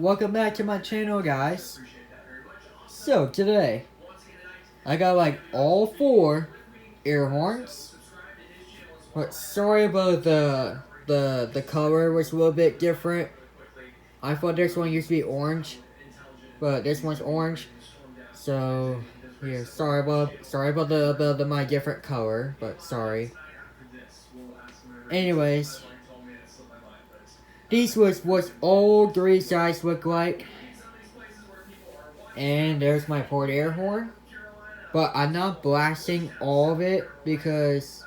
welcome back to my channel, guys. So today I got like all four air horns, but sorry about the color was a little bit different. I thought this one used to be orange, but this one's orange. So yeah, sorry about the my different color, but sorry. Anyways, these was what all three sides look like. And there's my port air horn. But I'm not blasting all of it because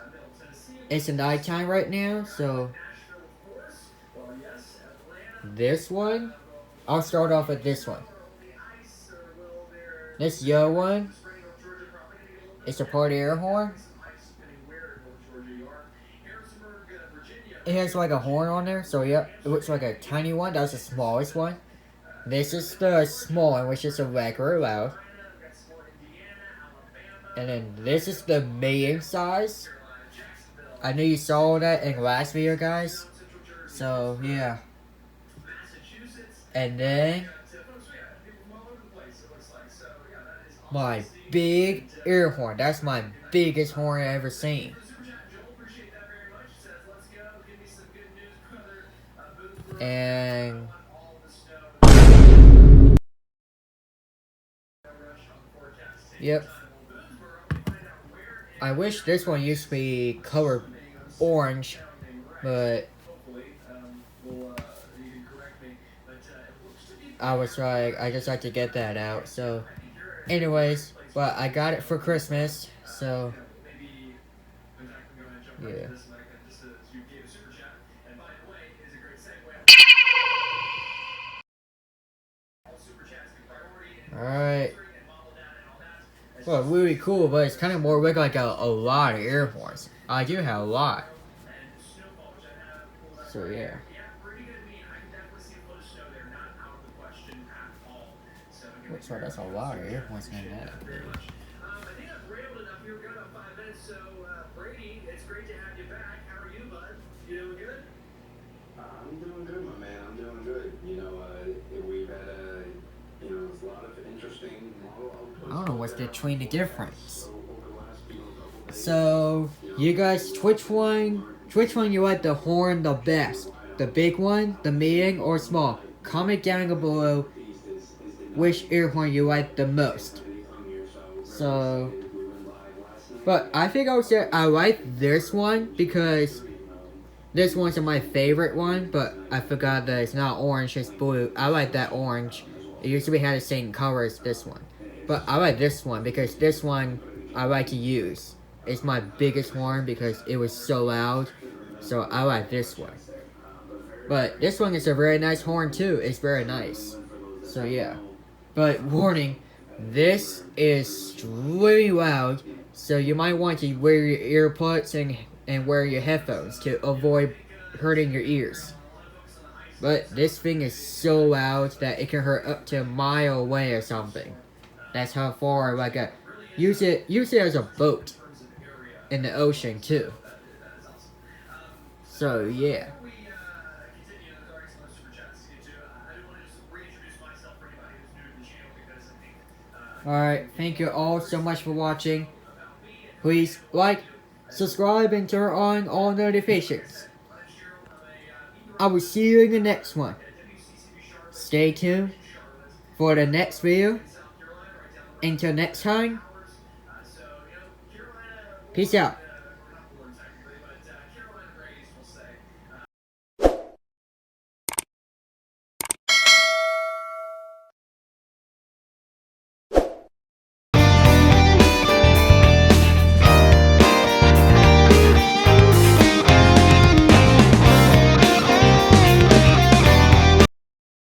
it's a nighttime right now, so this one, I'll start off with this one. This yellow one, it's a port air horn. It has like a horn on there, so yep, it looks like a tiny one. That's the smallest one. This is the small one, which is a regular loud. And then this is the medium size. I know you saw that in the last video, guys. So, yeah. And then my big air horn. That's my biggest horn I ever seen. And yep. I wish this one used to be colored orange, but I was like, I just had to get that out. So, anyways, but I got it for Christmas, so yeah. Alright. Well, really cool, but it's kind of more like a lot of air horns. I do have a lot. So, yeah. Looks like that's a lot of air horns in that. I'm doing good, my man. I'm doing good. We've had a lot of interesting. I don't know what's between the difference. So, you guys, which one you like the horn the best? The big one, the medium, or small? Comment down below which air horn you like the most. So, but I think I would say I like this one because this one's my favorite one, but I forgot that it's not orange, it's blue. I like that orange. It used to be had the same color as this one. But I like this one because this one I like to use. It's my biggest horn because it was so loud. So I like this one. But this one is a very nice horn too. It's very nice. So yeah. But warning, this is really loud. So you might want to wear your earplugs and wear your headphones to avoid hurting your ears. But this thing is so loud that it can hurt up to a mile away or something. That's how far, like, use it as a boat in the ocean too. So yeah. Alright, thank you all so much for watching. Please like, subscribe, and turn on all notifications. I will see you in the next one. Stay tuned for the next video. Until next time, peace out.